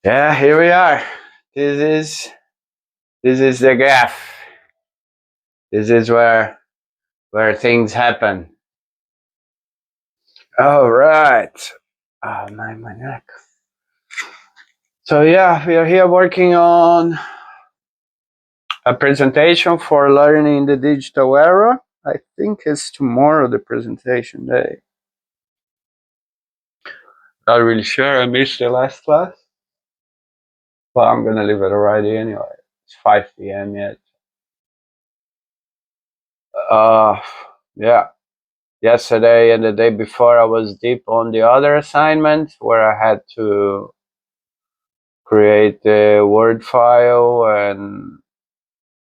Yeah, here we are. This is the gaff. This is where things happen. All right. Oh my neck. So yeah, we are here working on a presentation for learning the digital era. I think it's tomorrow the presentation day. Not really sure. I missed the last class, but I'm gonna leave it already anyway. It's 5 p.m. yet. Uh, yeah. Yesterday and the day before I was deep on the other assignment where I had to create a Word file, and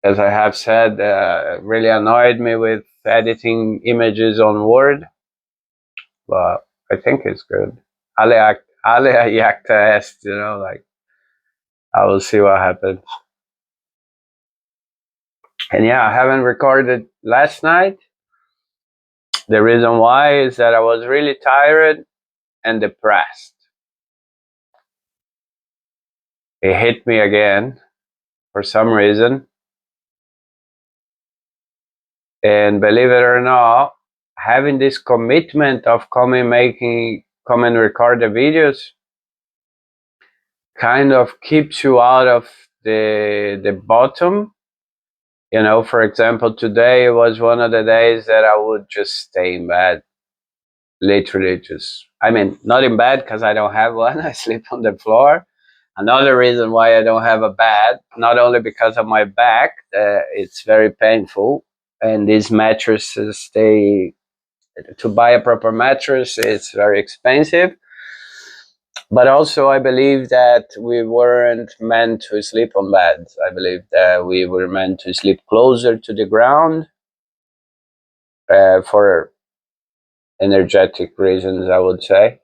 as I have said, really annoyed me with editing images on Word, but I think it's good. Ale yak test, like I will see what happens. And yeah, I haven't recorded last night. The reason why is that I was really tired and depressed. It hit me again for some reason. And believe it or not, having this commitment of come and record the videos kind of keeps you out of the bottom. For example, today was one of the days that I would just stay in bed. Literally not in bed because I don't have one. I sleep on the floor. Another reason why I don't have a bed, not only because of my back, it's very painful, and these mattresses, to buy a proper mattress, it's very expensive. But also, I believe that we weren't meant to sleep on beds. I believe that we were meant to sleep closer to the ground for energetic reasons, I would say.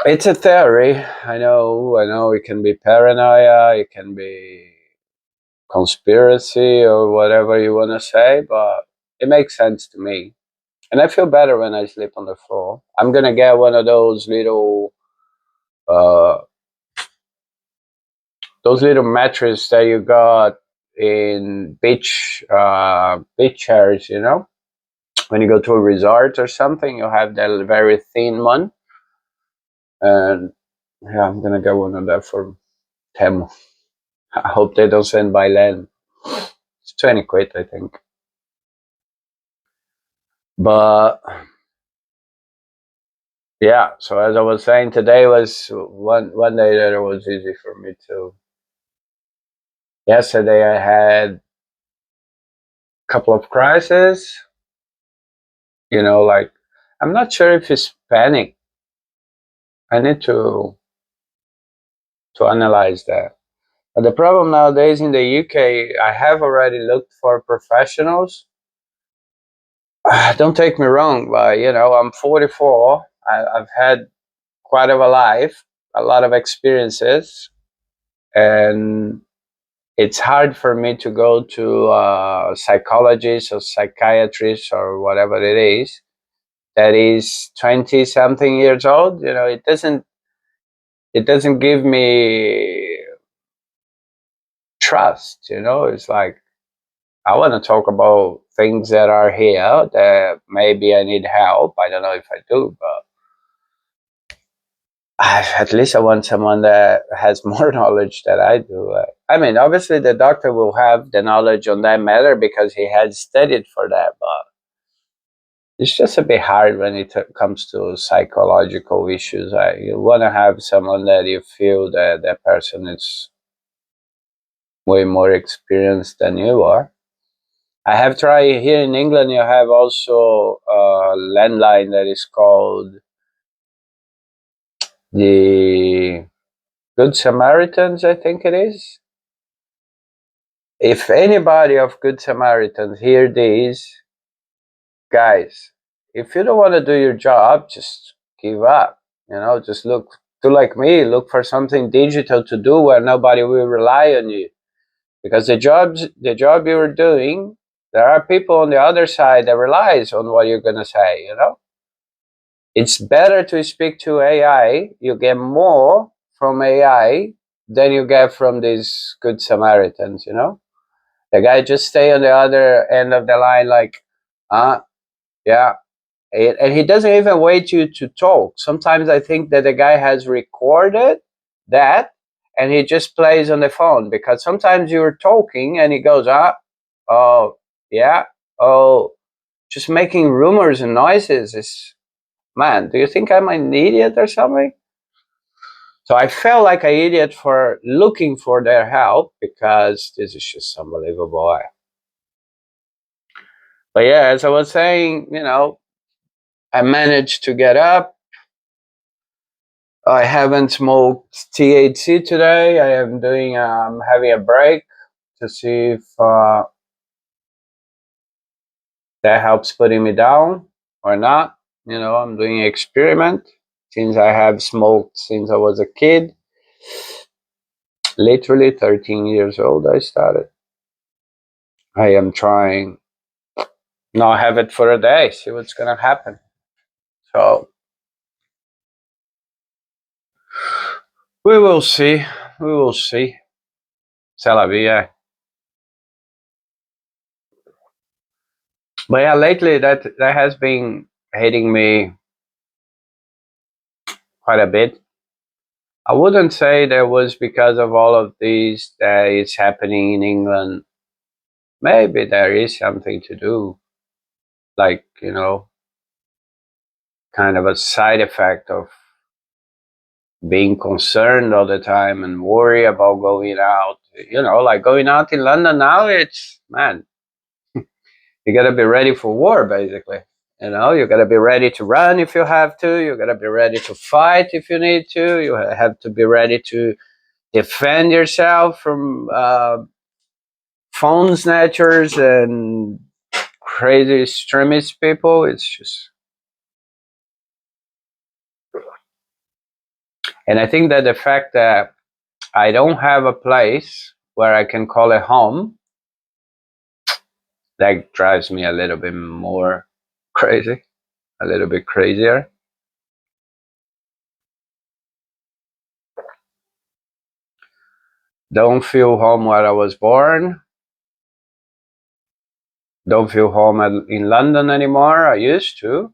It's a theory. I know it can be paranoia, it can be conspiracy, or whatever you want to say, but it makes sense to me. And I feel better when I sleep on the floor. I'm gonna get one of those little uh, mattresses that you got in beach chairs. When you go to a resort or something, you have that very thin one. And yeah, I'm gonna get one of that for Temu. I hope they don't send by land. It's 20 quid, I think. But yeah, so as I was saying, today was one day that it was easy for me to. Yesterday I had a couple of crises. Like I'm not sure if it's panic. I need to analyze that. But the problem nowadays in the UK, I have already looked for professionals. Don't take me wrong, but I'm 44. I've had quite of a life, a lot of experiences, and it's hard for me to go to a psychologist or psychiatrist or whatever it is that is 20 something years old. It doesn't give me trust. It's like I want to talk about things that are here that maybe I need help. I don't know if I do, but at least I want someone that has more knowledge than I do. Obviously the doctor will have the knowledge on that matter because he has studied for that, but it's just a bit hard when it comes to psychological issues. You want to have someone that you feel that that person is way more experienced than you are. I have tried here in England. You have also a landline that is called the Good Samaritans, I think it is. If anybody of Good Samaritans hear these, guys, if you don't want to do your job, just give up. Just do like me, look for something digital to do where nobody will rely on you. Because the job you're doing, there are people on the other side that relies on what you're gonna say. It's better to speak to AI. You get more from AI than you get from these good Samaritans, you know? The guy just stay on the other end of the line like, yeah. And he doesn't even wait you to talk. Sometimes I think that the guy has recorded that and he just plays on the phone, because sometimes you're talking and he goes, oh, yeah, oh, just making rumors and noises. Is, man, do you think I'm an idiot or something? So I felt like an idiot for looking for their help, because this is just unbelievable. But yeah, as I was saying, you know, I managed to get up. I haven't smoked THC today. I am doing having a break to see if that helps putting me down or not. You know, I'm doing an experiment since I have smoked since I was a kid. Literally 13 years old I started. I am trying not have it for a day, see what's gonna happen. So we will see. We will see. C'est la vie, yeah. But yeah, lately that has been hitting me quite a bit. I wouldn't say that was because of all of these that is happening in England. Maybe there is something to do, like, you know, kind of a side effect of being concerned all the time and worry about going out. You know, like going out in London now, it's, man, you gotta be ready for war, basically. You know, you gotta be ready to run if you have to. You gotta be ready to fight if you need to. You have to be ready to defend yourself from phone snatchers and crazy extremist people. It's just, and I think that the fact that I don't have a place where I can call it home, that drives me a little bit more crazy, a little bit crazier. Don't feel home where I was born. Don't feel home in London anymore. I used to.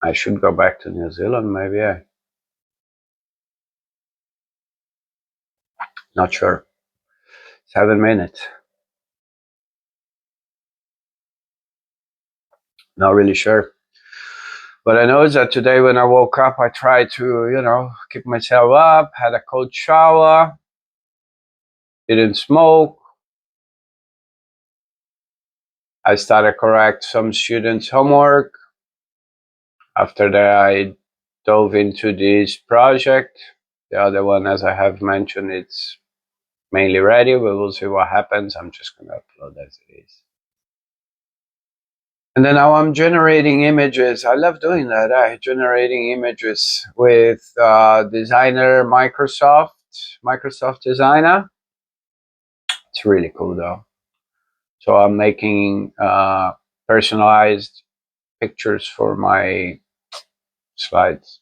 I should go back to New Zealand, maybe. Not sure. 7 minutes. Not really sure. But I know that today when I woke up, I tried to, you know, keep myself up, had a cold shower, didn't smoke. I started correct some students' homework. After that, I dove into this project. The other one, as I have mentioned, it's mainly ready. We will see what happens. I'm just going to upload as it is. And then now I'm generating images. I love doing that. Generating images with designer Microsoft Designer. It's really cool though. So I'm making personalized pictures for my slides.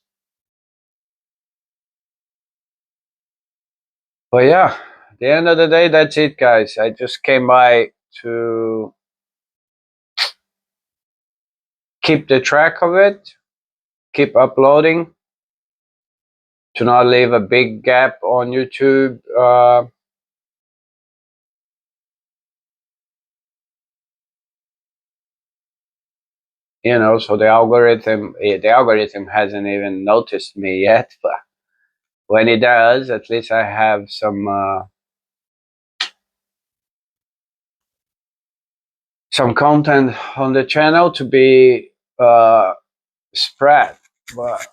But yeah, at the end of the day, that's it, guys. I just came by to keep the track of it, keep uploading, to not leave a big gap on YouTube. You know, so the algorithm hasn't even noticed me yet, but when it does, at least I have some content on the channel to be spread. But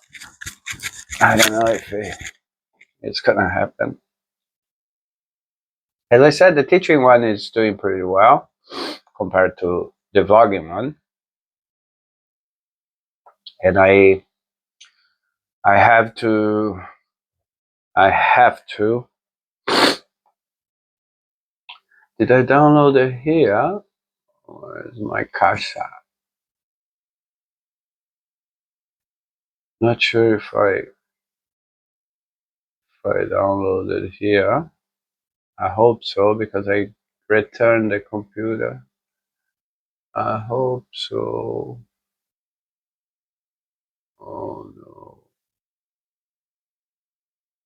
I don't know if it's gonna happen. As I said, the teaching one is doing pretty well compared to the vlogging one, and I have to I have to. Did I download it here? Where's my Casa? Not sure if I download it here. I hope so because I returned the computer. I hope so. Oh no.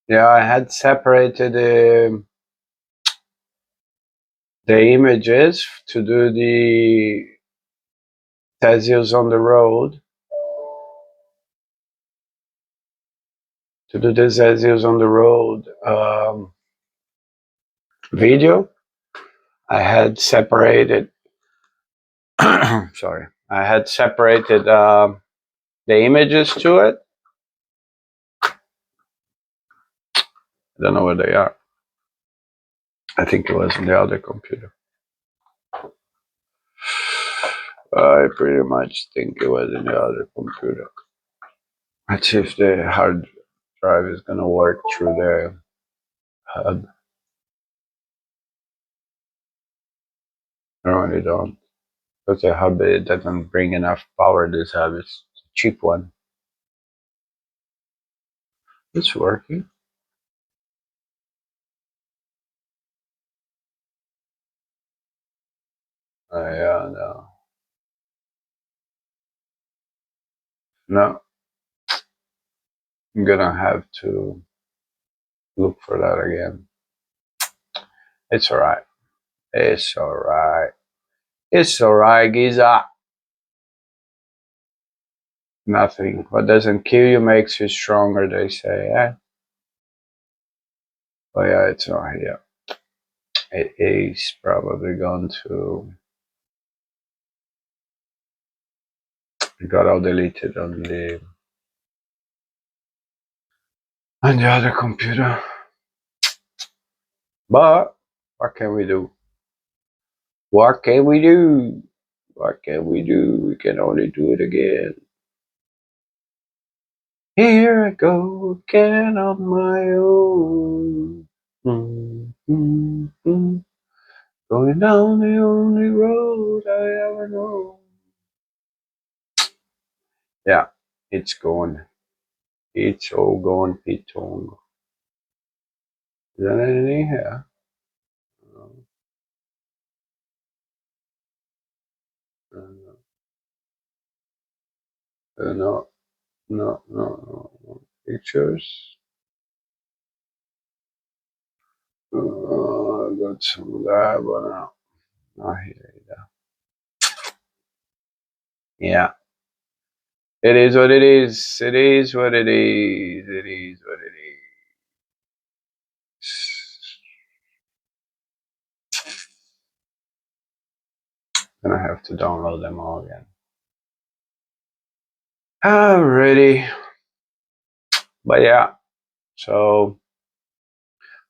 Yeah, I had separated the images to do the Theseus on the road. To do the Theseus on the road video. I had separated. Sorry, I had separated the images to it. I don't know where they are. I think it was in the other computer. I pretty much think it was in the other computer. Let's see if the hard drive is gonna work through the hub. I really don't. Because the hub it doesn't bring enough power. This hub is a cheap one. It's working. Yeah, no. No, I'm gonna have to look for that again. It's alright. It's alright. It's alright, Giza. Nothing. What doesn't kill you makes you stronger, they say, eh? Oh yeah, it's not here. It is probably going to. It got all deleted on the other computer. But what can we do? What can we do? What can we do? We can only do it again. Here I go again on my own. Going down the only road I ever know. Yeah, it's going. It's all going pitong. Is there anything here? No, no. Pictures. I got some of that, but no, not here either. Yeah, it is what it is. It is what it is. It is what it is. Gonna have to download them all again. Alrighty, but yeah, so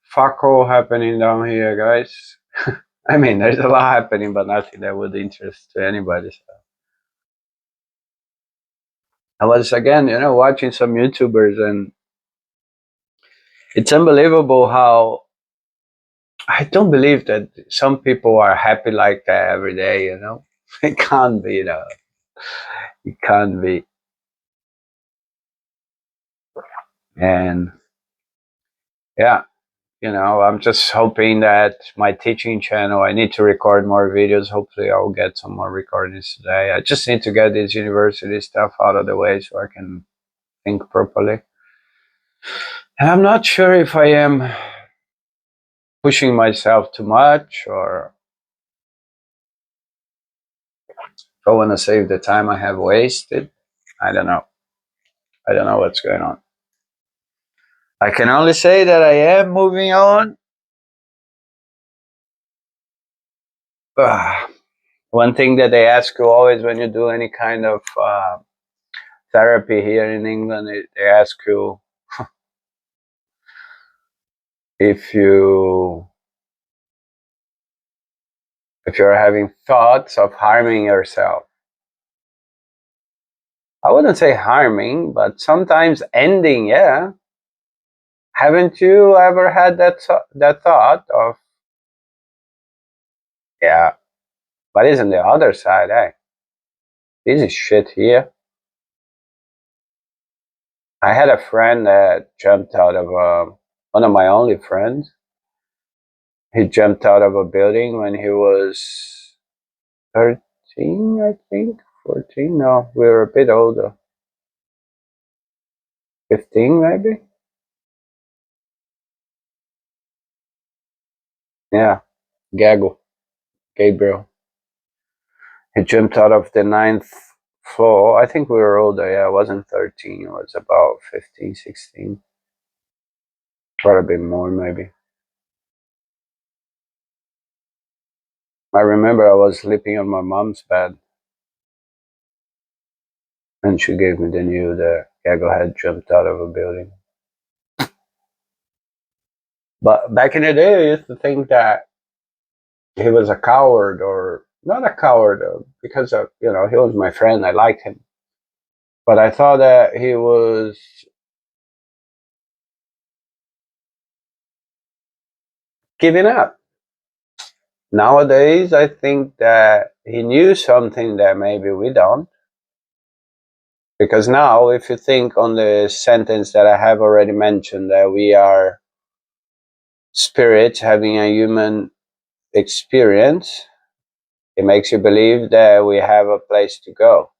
fuck all happening down here, guys. I mean, there's a lot happening, but nothing that would interest to anybody. So. I was again, watching some YouTubers, and it's unbelievable how I don't believe that some people are happy like that every day. It can't be. It can't be. And yeah, I'm just hoping that my teaching channel, I need to record more videos. Hopefully I'll get some more recordings today. I just need to get this university stuff out of the way so I can think properly. And I'm not sure if I am pushing myself too much or if I want to save the time I have wasted. I don't know. I don't know what's going on. I can only say that I am moving on. One thing that they ask you always when you do any kind of therapy here in England, they ask you if you're having thoughts of harming yourself. I wouldn't say harming, but sometimes ending. Yeah, haven't you ever had that thought of yeah? But isn't the other side? This is shit here. I had a friend that jumped out of one of my only friends. He jumped out of a building when he was 13, I think. 14? No, we were a bit older. 15, maybe? Yeah, Gabriel. He jumped out of the ninth floor. I think we were older. Yeah, I wasn't 13. It was about 15, 16. Quite a bit more, maybe. I remember I was sleeping on my mom's bed, and she gave me the news that Gago had jumped out of a building. But back in the day, I used to think that he was a coward, or not a coward, because of, he was my friend. I liked him, but I thought that he was giving up. Nowadays, I think that he knew something that maybe we don't. Because now, if you think on the sentence that I have already mentioned, that we are spirits having a human experience, it makes you believe that we have a place to go.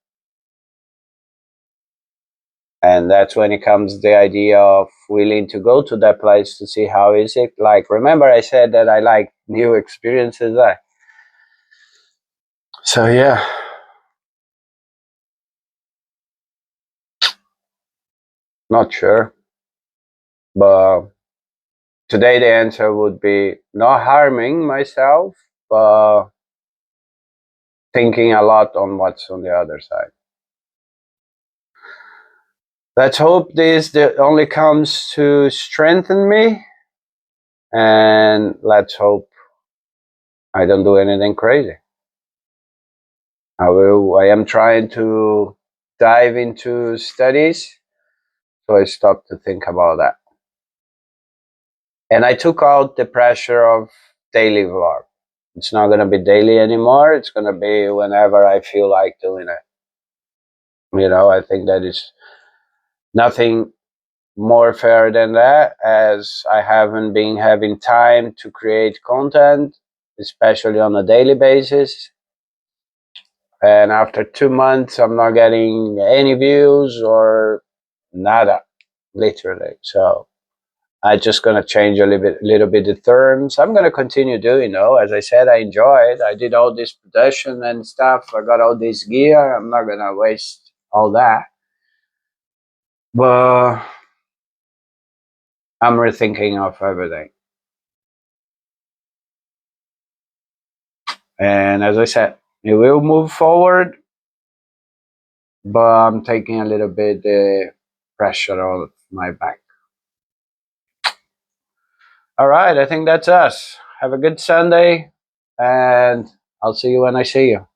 And that's when it comes the idea of willing to go to that place to see how is it like. Remember I said that I like new experiences. So yeah. Not sure. But today the answer would be not harming myself, but thinking a lot on what's on the other side. Let's hope this only comes to strengthen me, and let's hope I don't do anything crazy. I am trying to dive into studies, so I stopped to think about that. And I took out the pressure of daily vlog. It's not going to be daily anymore. It's going to be whenever I feel like doing it. I think that is nothing more fair than that, as I haven't been having time to create content, especially on a daily basis. And after 2 months, I'm not getting any views or nada, literally. So I'm just gonna change a little bit the terms. I'm gonna continue doing, as I said, I enjoyed. I did all this production and stuff. I got all this gear. I'm not gonna waste all that. But I'm rethinking of everything. And as I said, it will move forward, but I'm taking a little bit the pressure off my back. All right, I think that's us. Have a good Sunday, and I'll see you when I see you.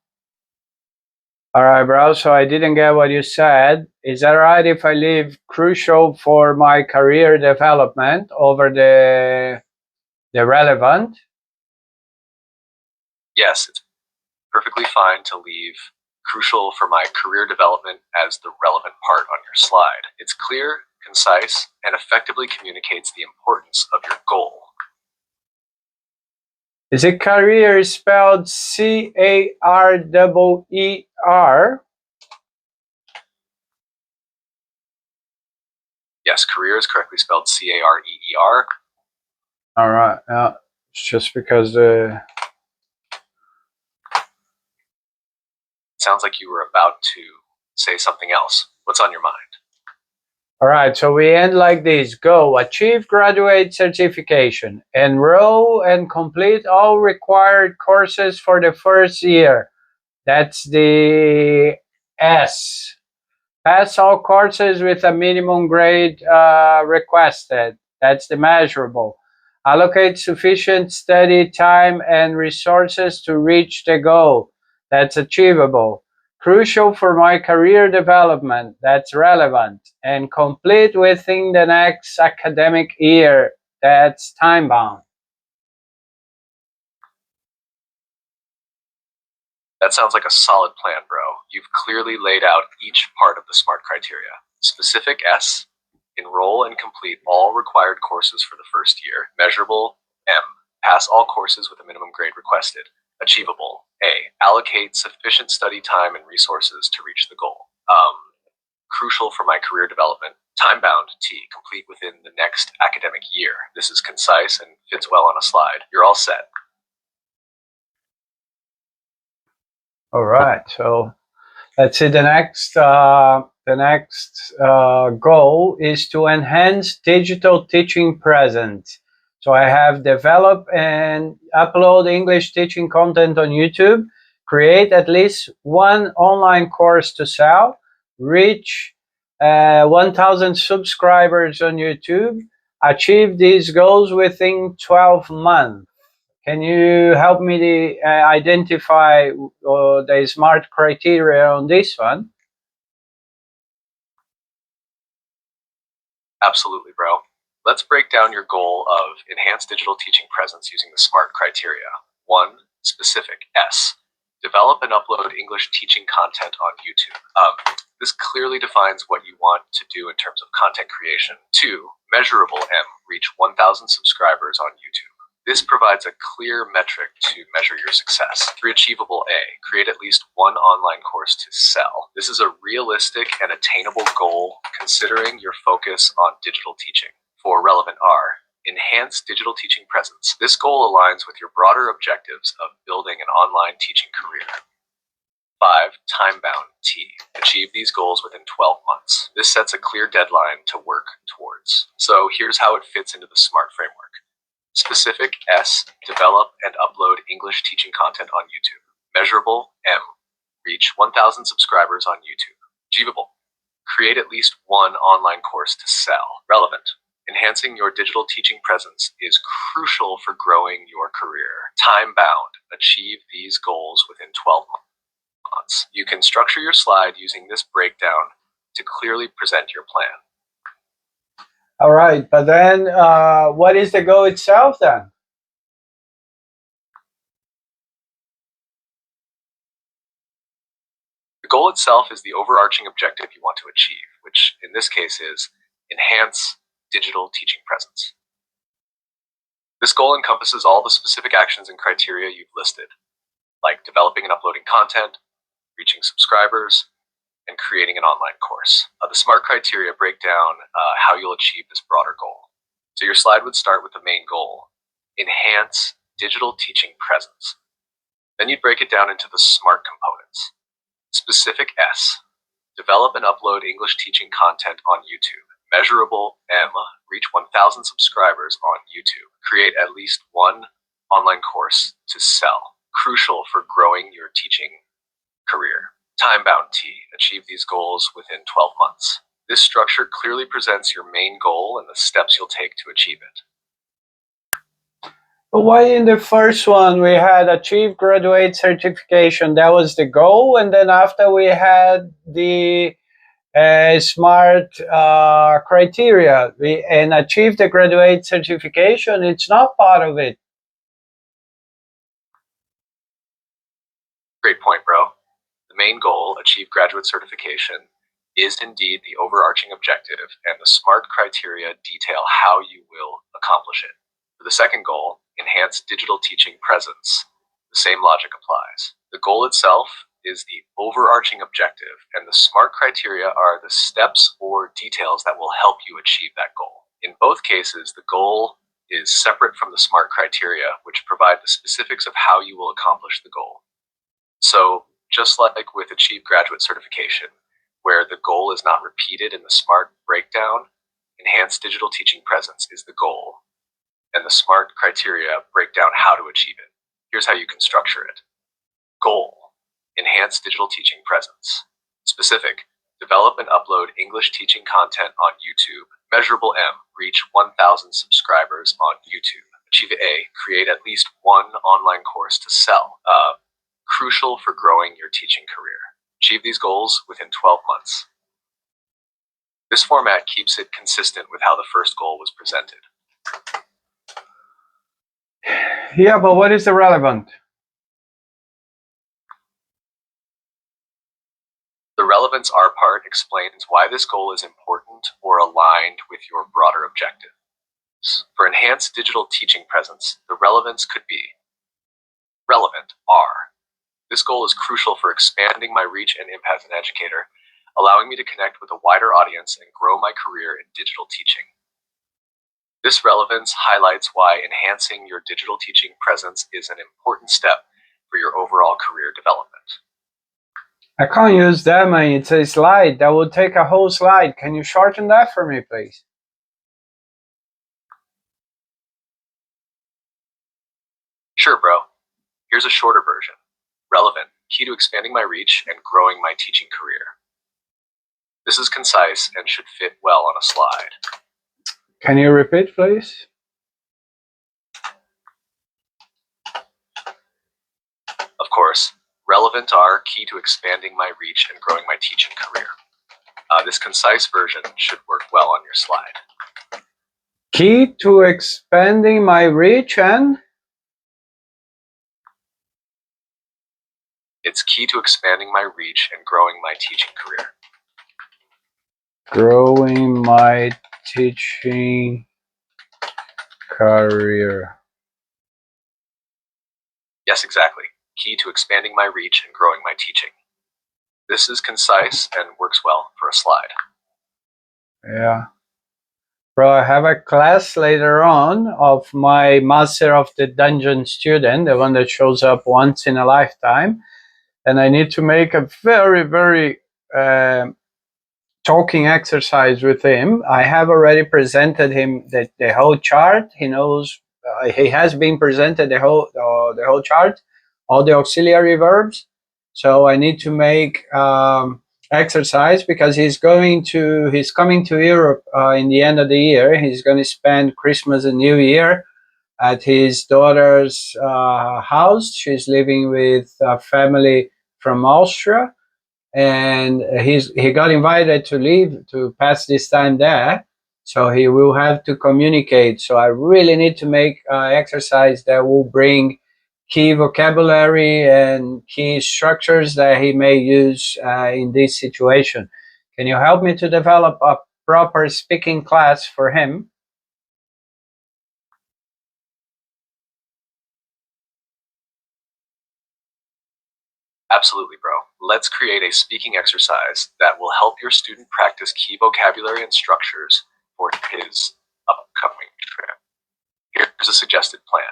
All right, bro. So I didn't get what you said. Is that right if I leave crucial for my career development over the relevant? Yes, it's perfectly fine to leave crucial for my career development as the relevant part on your slide. It's clear, concise, and effectively communicates the importance of your goal. Is it career spelled Career? Yes, career is correctly spelled Career. All right. It's just because Sounds like you were about to say something else. What's on your mind? All right, so we end like this. Go, achieve graduate certification. Enroll and complete all required courses for the first year. That's the S. Pass all courses with a minimum grade requested. That's the measurable. Allocate sufficient study time and resources to reach the goal. That's achievable. Crucial for my career development. That's relevant. And complete within the next academic year. That's time bound. That sounds like a solid plan, bro. You've clearly laid out each part of the SMART criteria. Specific S, Enroll and complete all required courses for the first year. Measurable, M. Pass all courses with a minimum grade requested. Achievable, A. Allocate sufficient study time and resources to reach the goal. Crucial for my career development. Time-bound, T. Complete within the next academic year. This is concise and fits well on a slide. You're all set. All right, so let's see. The next goal is to enhance digital teaching presence. So I have develop and upload English teaching content on YouTube, create at least one online course to sell, reach 1,000 subscribers on YouTube, achieve these goals within 12 months. Can you help me to identify the SMART criteria on this one? Absolutely, bro. Let's break down your goal of enhanced digital teaching presence using the SMART criteria. 1. Specific, S. Develop and upload English teaching content on YouTube. This clearly defines what you want to do in terms of content creation. 2. Measurable, M. Reach 1,000 subscribers on YouTube. This provides a clear metric to measure your success. 3. Achievable, A. Create at least one online course to sell. This is a realistic and attainable goal considering your focus on digital teaching. 4. Relevant, R. Enhance digital teaching presence. This goal aligns with your broader objectives of building an online teaching career. 5. Time-bound, T. Achieve these goals within 12 months. This sets a clear deadline to work towards. So here's how it fits into the SMART framework. Specific, S. Develop and upload English teaching content on YouTube. Measurable, M. Reach 1,000 subscribers on YouTube. Achievable. Create at least one online course to sell. Relevant. Enhancing your digital teaching presence is crucial for growing your career. Time-bound. Achieve these goals within 12 months. You can structure your slide using this breakdown to clearly present your plan. All right, but then what is the goal itself then? The goal itself is the overarching objective you want to achieve, which in this case is enhance digital teaching presence. This goal encompasses all the specific actions and criteria you've listed, like developing and uploading content, reaching subscribers, and creating an online course. The SMART criteria break down how you'll achieve this broader goal. So your slide would start with the main goal, enhance digital teaching presence. Then you'd break it down into the SMART components. Specific, S. Develop and upload English teaching content on YouTube. Measurable, M. Reach 1,000 subscribers on YouTube. Create at least one online course to sell. Crucial for growing your teaching career. Time-bound, T. Achieve these goals within 12 months. This structure clearly presents your main goal and the steps you'll take to achieve it. But why in the first one we had achieve graduate certification? That was the goal, and then after we had the SMART criteria and achieve the graduate certification. It's not part of it. Great point, bro. The main goal, achieve graduate certification, is indeed the overarching objective, and the SMART criteria detail how you will accomplish it. For the second goal, enhance digital teaching presence, the same logic applies. The goal itself is the overarching objective, and the SMART criteria are the steps or details that will help you achieve that goal. In both cases, the goal is separate from the SMART criteria, which provide the specifics of how you will accomplish the goal. So, just like with Achieve Graduate Certification, where the goal is not repeated in the SMART breakdown, enhanced digital teaching presence is the goal, and the SMART criteria break down how to achieve it. Here's how you can structure it. Goal, enhance digital teaching presence. Specific, develop and upload English teaching content on YouTube. Measurable, M, reach 1,000 subscribers on YouTube. Achieve A, create at least one online course to sell. Crucial for growing your teaching career. Achieve these goals within 12 months. This format keeps it consistent with how the first goal was presented. Yeah, but what is the relevant? The The relevance R part explains why this goal is important or aligned with your broader objectives. For enhanced digital teaching presence, the relevance could be relevant R. This goal is crucial for expanding my reach and impact as an educator, allowing me to connect with a wider audience and grow my career in digital teaching. This relevance highlights why enhancing your digital teaching presence is an important step for your overall career development. I can't use that, man. It's a slide. That would take a whole slide. Can you shorten that for me, please? Sure, bro. Here's a shorter version. Relevant, key to expanding my reach and growing my teaching career. This is concise and should fit well on a slide. Can you repeat, please? Of course, relevant are key to expanding my reach and growing my teaching career. This concise version should work well on your slide. Key to expanding my reach and? It's key to expanding my reach and growing my teaching career. Growing my teaching career. Yes, exactly. Key to expanding my reach and growing my teaching. This is concise and works well for a slide. Yeah. Bro, I have a class later on of my Master of the Dungeon student, the one that shows up once in a lifetime. And I need to make a very, very talking exercise with him. I have already presented him the whole chart. He knows, he has been presented the whole chart, all the auxiliary verbs. So I need to make exercise because he's coming to Europe in the end of the year. He's going to spend Christmas and New Year at his daughter's house. She's living with a family from Austria, and he got invited to leave to pass this time there. So he will have to communicate. So I really need to make exercise that will bring key vocabulary and key structures that he may use in this situation. Can you help me to develop a proper speaking class for him? Absolutely, bro. Let's create a speaking exercise that will help your student practice key vocabulary and structures for his upcoming trip. Here's a suggested plan.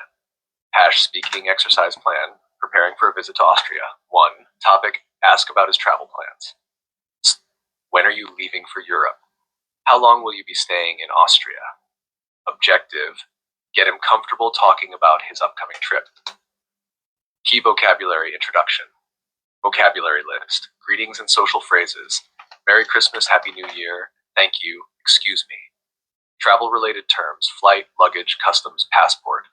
Hash speaking exercise plan, preparing for a visit to Austria. 1. Topic, ask about his travel plans. When are you leaving for Europe? How long will you be staying in Austria? Objective, get him comfortable talking about his upcoming trip. Key vocabulary introduction. Vocabulary list, greetings and social phrases. Merry Christmas, Happy New Year, thank you, excuse me. Travel-related terms, flight, luggage, customs, passport.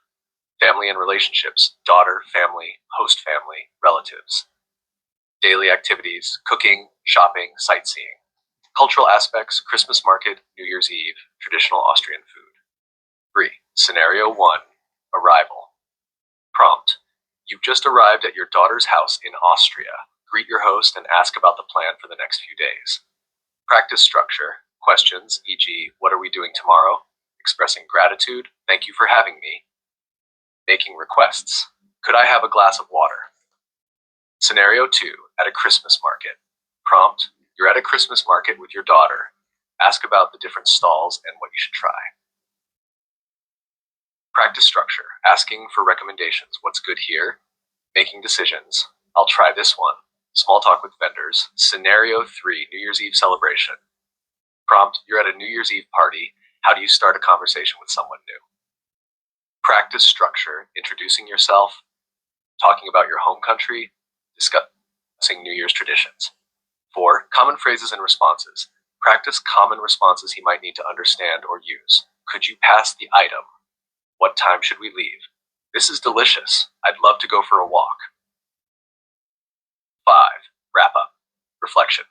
Family and relationships, daughter, family, host family, relatives. Daily activities, cooking, shopping, sightseeing. Cultural aspects, Christmas market, New Year's Eve, traditional Austrian food. 3. Scenario 1, arrival. Prompt. You've just arrived at your daughter's house in Austria. Greet your host and ask about the plan for the next few days. Practice structure. Questions, e.g., what are we doing tomorrow? Expressing gratitude, thank you for having me. Making requests. Could I have a glass of water? Scenario 2, at a Christmas market. Prompt, you're at a Christmas market with your daughter. Ask about the different stalls and what you should try. Practice structure, asking for recommendations. What's good here? Making decisions. I'll try this one. Small talk with vendors. Scenario 3, New Year's Eve celebration. Prompt, you're at a New Year's Eve party. How do you start a conversation with someone new? Practice structure, introducing yourself, talking about your home country, discussing New Year's traditions. 4, common phrases and responses. Practice common responses he might need to understand or use. Could you pass the item? What time should we leave? This is delicious. I'd love to go for a walk. 5. Wrap up. Reflection.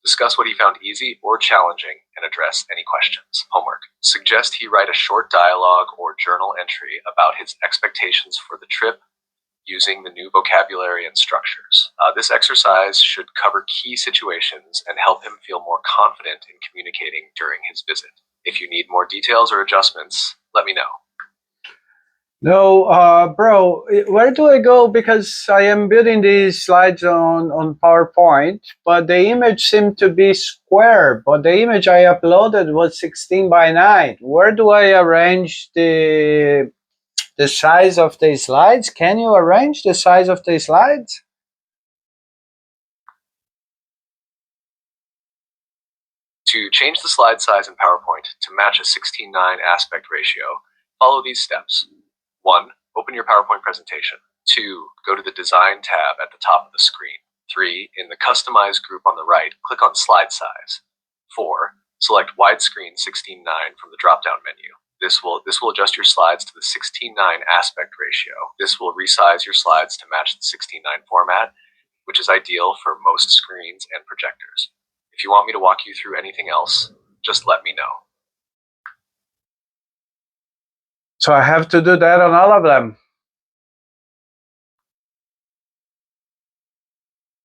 Discuss what he found easy or challenging and address any questions. Homework. Suggest he write a short dialogue or journal entry about his expectations for the trip, using the new vocabulary and structures. This exercise should cover key situations and help him feel more confident in communicating during his visit. If you need more details or adjustments, let me know. No, bro, where do I go? Because I am building these slides on PowerPoint, but the image seemed to be square, but the image I uploaded was 16 by 9. Where do I arrange the size of the slides? Can you arrange the size of the slides? To change the slide size in PowerPoint to match a 16:9 aspect ratio, follow these steps. 1. Open your PowerPoint presentation. 2. Go to the Design tab at the top of the screen. 3. In the Customize group on the right, click on Slide Size. 4. Select Widescreen 16:9 from the drop-down menu. This will adjust your slides to the 16:9 aspect ratio. This will resize your slides to match the 16:9 format, which is ideal for most screens and projectors. If you want me to walk you through anything else, just let me know. So I have to do that on all of them?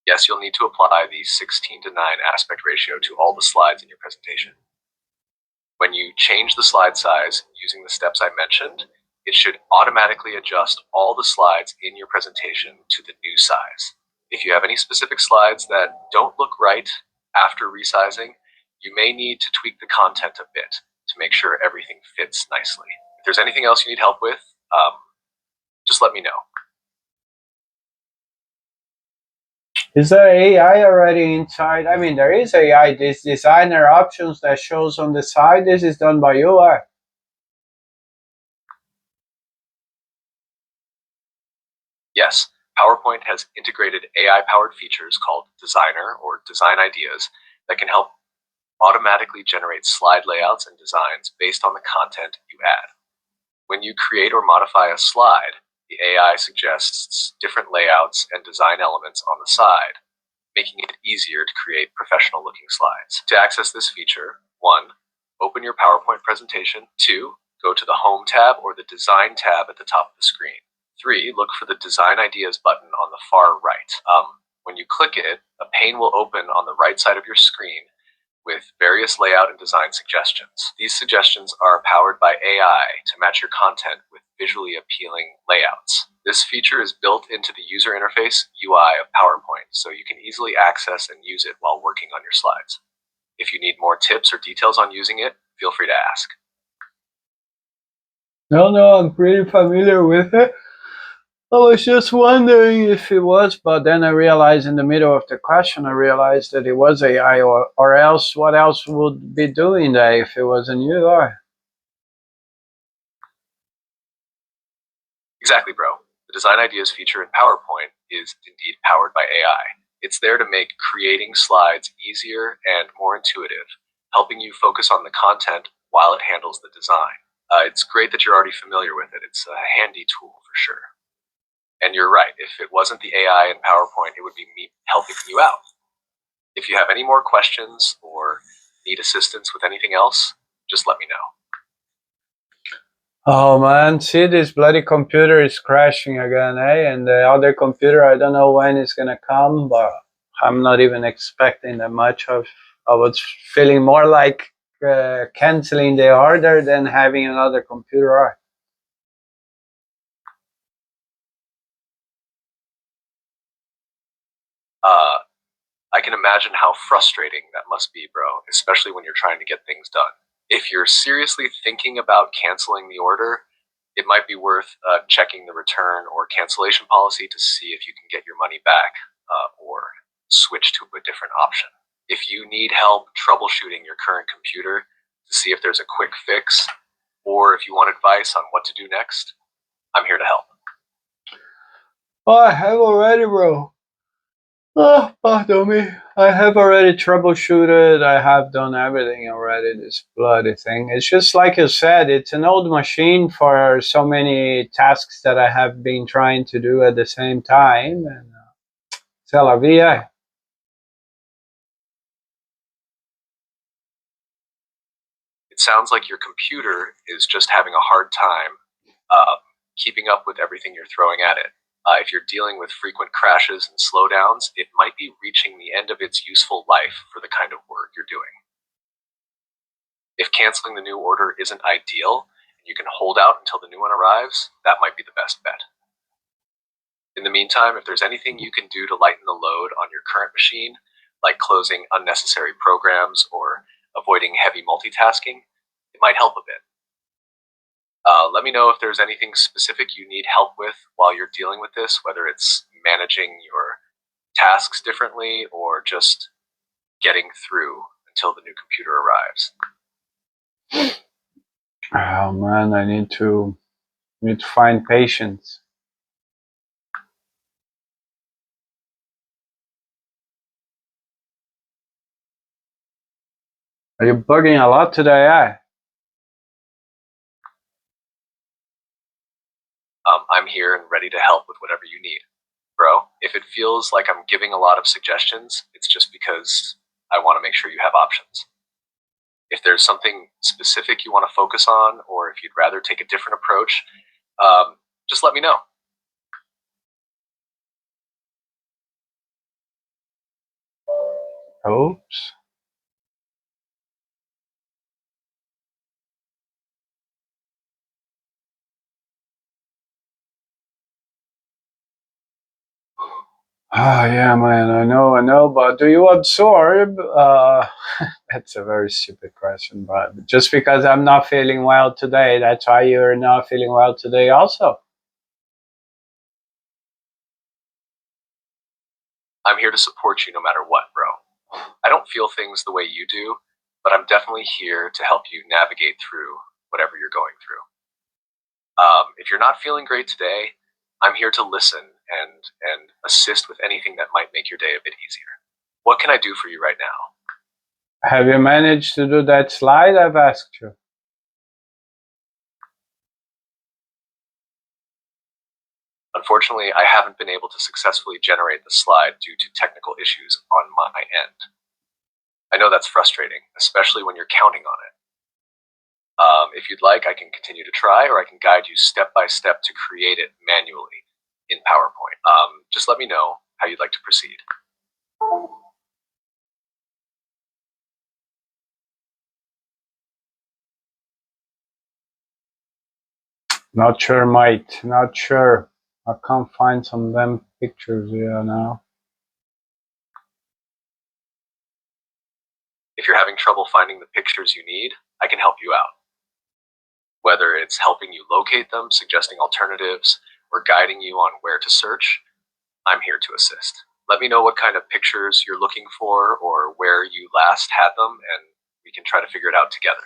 Yes, you'll need to apply the 16:9 aspect ratio to all the slides in your presentation. When you change the slide size using the steps I mentioned, it should automatically adjust all the slides in your presentation to the new size. If you have any specific slides that don't look right after resizing, you may need to tweak the content a bit to make sure everything fits nicely. If there's anything else you need help with, just let me know. Is there AI already inside? I mean, there is AI, this designer options that shows on the side. This is done by UI. Yes, PowerPoint has integrated AI-powered features called Designer or Design Ideas that can help automatically generate slide layouts and designs based on the content you add. When you create or modify a slide, the AI suggests different layouts and design elements on the side, making it easier to create professional-looking slides. To access this feature, 1. Open your PowerPoint presentation. 2. Go to the Home tab or the Design tab at the top of the screen. 3. Look for the Design Ideas button on the far right. When you click it, a pane will open on the right side of your screen with various layout and design suggestions. These suggestions are powered by AI to match your content with visually appealing layouts. This feature is built into the user interface UI of PowerPoint, so you can easily access and use it while working on your slides. If you need more tips or details on using it, feel free to ask. No, I'm pretty familiar with it. I was just wondering if it was, but then I realized in the middle of the question, I realized that it was AI, or else what else would be doing that if it was a new UI? Exactly, bro. The Design Ideas feature in PowerPoint is indeed powered by AI. It's there to make creating slides easier and more intuitive, helping you focus on the content while it handles the design. It's great that you're already familiar with it. It's a handy tool for sure. And you're right, if it wasn't the AI in PowerPoint, it would be me helping you out. If you have any more questions or need assistance with anything else, just let me know. Oh man, see, this bloody computer is crashing again, eh? And the other computer, I don't know when it's gonna come, but I'm not even expecting that much of. I was feeling more like canceling the order than having another computer. I can imagine how frustrating that must be, bro, especially when you're trying to get things done. If you're seriously thinking about canceling the order, it might be worth checking the return or cancellation policy to see if you can get your money back or switch to a different option. If you need help troubleshooting your current computer to see if there's a quick fix, or if you want advice on what to do next, I'm here to help. Oh, I have already, bro. Oh, pardon me. I have already troubleshooted. I have done everything already, this bloody thing. It's just like you said, it's an old machine for so many tasks that I have been trying to do at the same time. And c'est la vie, eh? It sounds like your computer is just having a hard time keeping up with everything you're throwing at it. If you're dealing with frequent crashes and slowdowns, it might be reaching the end of its useful life for the kind of work you're doing. If canceling the new order isn't ideal, and you can hold out until the new one arrives, that might be the best bet. In the meantime, if there's anything you can do to lighten the load on your current machine, like closing unnecessary programs or avoiding heavy multitasking, it might help a bit. Let me know if there's anything specific you need help with while you're dealing with this, whether it's managing your tasks differently or just getting through until the new computer arrives. Oh man, I need to find patience. Are you bugging a lot today, eh? I'm here and ready to help with whatever you need. Bro, if it feels like I'm giving a lot of suggestions, it's just because I want to make sure you have options. If there's something specific you want to focus on, or if you'd rather take a different approach, just let me know. Oops. Ah, yeah, man, I know, but do you absorb? That's a very stupid question, but just because I'm not feeling well today, that's why you're not feeling well today also. I'm here to support you no matter what, bro. I don't feel things the way you do, but I'm definitely here to help you navigate through whatever you're going through. If you're not feeling great today, I'm here to listen and assist with anything that might make your day a bit easier. What can I do for you right now? Have you managed to do that slide I've asked you? Unfortunately, I haven't been able to successfully generate the slide due to technical issues on my end. I know that's frustrating, especially when you're counting on it. If you'd like, I can continue to try, or I can guide you step by step to create it manually in PowerPoint. Just let me know how you'd like to proceed. Not sure, mate. Not sure. I can't find some damn pictures here now. If you're having trouble finding the pictures you need, I can help you out. Whether it's helping you locate them, suggesting alternatives, or guiding you on where to search, I'm here to assist. Let me know what kind of pictures you're looking for or where you last had them, and we can try to figure it out together.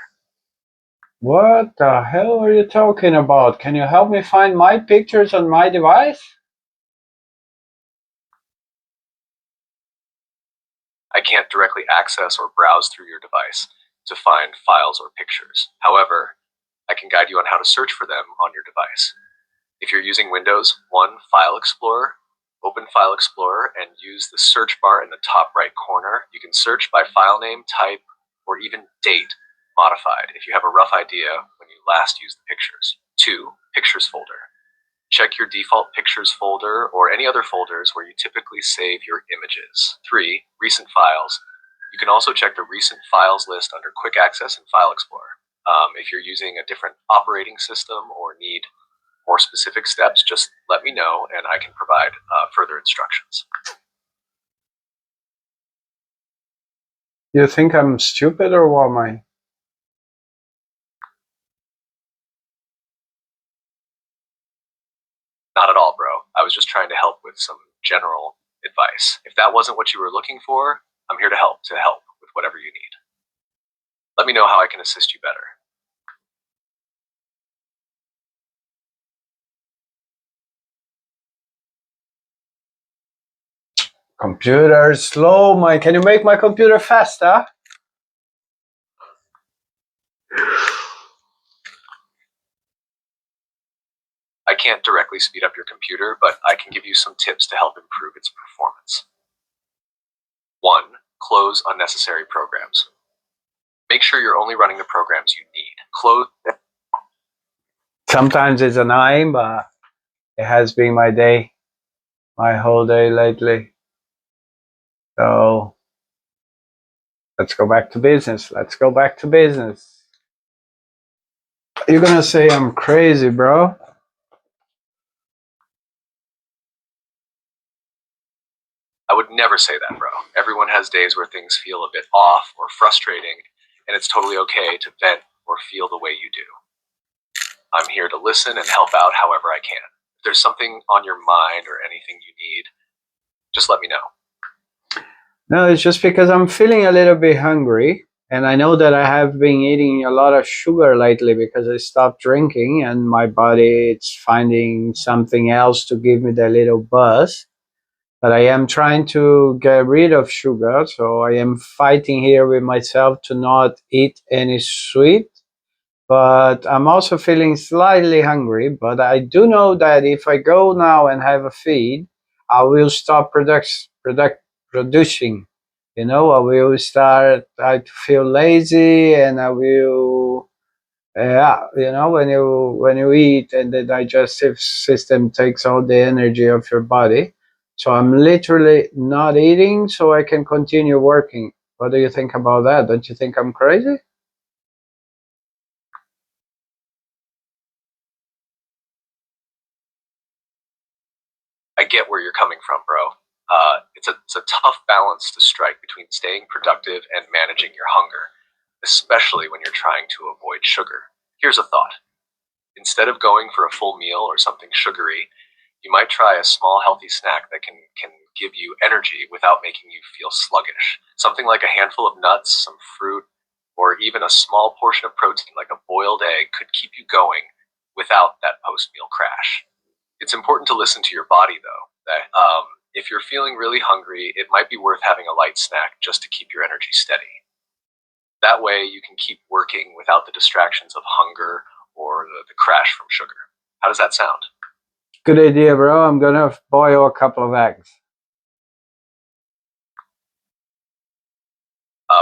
What the hell are you talking about? Can you help me find my pictures on my device? I can't directly access or browse through your device to find files or pictures. However, I can guide you on how to search for them on your device. If you're using Windows, File Explorer, open File Explorer and use the search bar in the top right corner. You can search by file name, type, or even date modified if you have a rough idea when you last used the pictures. 2. Pictures folder. Check your default pictures folder or any other folders where you typically save your images. 3. Recent files. You can also check the recent files list under Quick Access and File Explorer. If you're using a different operating system or need more specific steps, just let me know and I can provide further instructions. You think I'm stupid or what, am I? Not at all, bro. I was just trying to help with some general advice. If that wasn't what you were looking for, I'm here to help with whatever you need. Let me know how I can assist you better. Computer slow, man. Can you make my computer faster? I can't directly speed up your computer, but I can give you some tips to help improve its performance. 1. Close unnecessary programs. Make sure you're only running the programs you need. Close. Sometimes it's annoying, but it has been my day. my whole day lately. So let's go back to business. Let's go back to business. You're gonna say I'm crazy, bro. I would never say that, bro. Everyone has days where things feel a bit off or frustrating, and it's totally okay to vent or feel the way you do. I'm here to listen and help out however I can. If there's something on your mind or anything you need, just let me know. No, it's just because I'm feeling a little bit hungry. And I know that I have been eating a lot of sugar lately because I stopped drinking and my body it's finding something else to give me that little buzz. But I am trying to get rid of sugar, so I am fighting here with myself to not eat any sweet. But I'm also feeling slightly hungry. But I do know that if I go now and have a feed, I will stop producing. You know, I will start. I feel lazy, and I will. Yeah, you know, when you eat and the digestive system takes all the energy of your body. So I'm literally not eating so I can continue working. What do you think about that? Don't you think I'm crazy? I get where you're coming from, bro. It's a tough balance to strike between staying productive and managing your hunger, especially when you're trying to avoid sugar. Here's a thought. Instead of going for a full meal or something sugary, you might try a small healthy snack that can give you energy without making you feel sluggish. Something like a handful of nuts, some fruit, or even a small portion of protein like a boiled egg could keep you going without that post meal crash. It's important to listen to your body though. If you're feeling really hungry, it might be worth having a light snack just to keep your energy steady. That way, you can keep working without the distractions of hunger or the crash from sugar. How does that sound? Good idea, bro. I'm gonna boil a couple of eggs.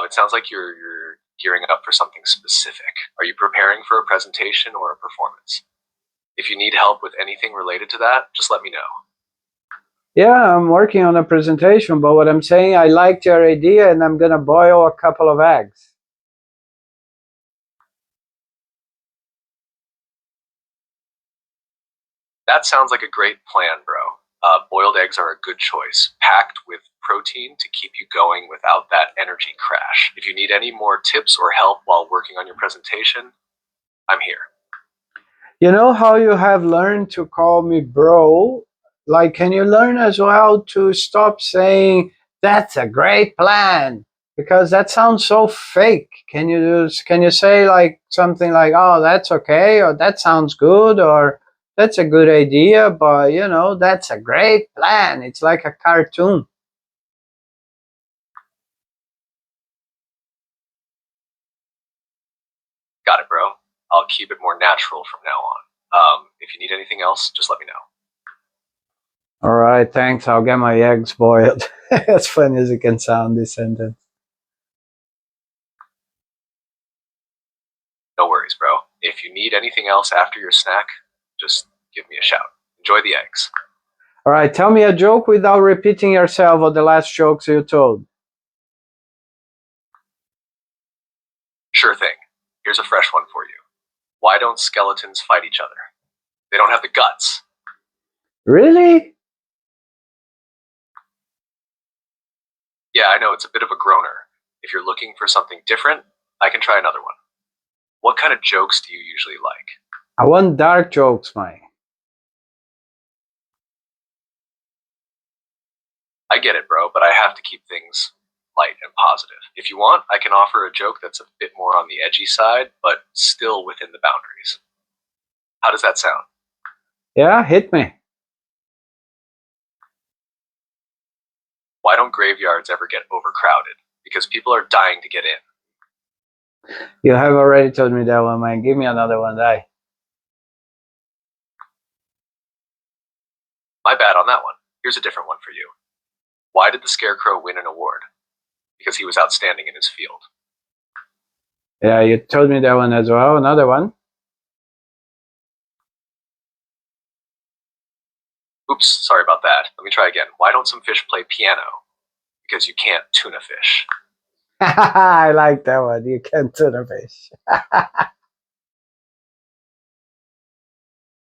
It sounds like you're gearing up for something specific. Are you preparing for a presentation or a performance? If you need help with anything related to that, just let me know. Yeah, I'm working on a presentation, but what I'm saying, I liked your idea and I'm gonna boil a couple of eggs. That sounds like a great plan, bro. Boiled eggs are a good choice, packed with protein to keep you going without that energy crash. If you need any more tips or help while working on your presentation, I'm here. You know how you have learned to call me bro? Like, can you learn as well to stop saying, that's a great plan? Because that sounds so fake. Can you say like something like, oh, that's okay, or that sounds good, or that's a good idea, but you know, that's a great plan. It's like a cartoon. Got it, bro. I'll keep it more natural from now on. If you need anything else, just let me know. All right, thanks. I'll get my eggs boiled. As funny as it can sound, this sentence. No worries, bro. If you need anything else after your snack, just give me a shout. Enjoy the eggs. All right, tell me a joke without repeating yourself or the last jokes you told. Sure thing. Here's a fresh one for you. Why don't skeletons fight each other? They don't have the guts. Really? Yeah, I know it's a bit of a groaner. If you're looking for something different, I can try another one. What kind of jokes do you usually like? I want dark jokes, Mike. I get it, bro, but I have to keep things light and positive. If you want, I can offer a joke that's a bit more on the edgy side, but still within the boundaries. How does that sound? Yeah, hit me. Why don't graveyards ever get overcrowded? Because people are dying to get in. You have already told me that one, man. Give me another one, die. My bad on that one. Here's a different one for you. Why did the Scarecrow win an award? Because he was outstanding in his field. Yeah, you told me that one as well. Another one. Oops, sorry about that. Let me try again. Why don't some fish play piano? Because you can't tuna fish. I like that one. You can tuna fish.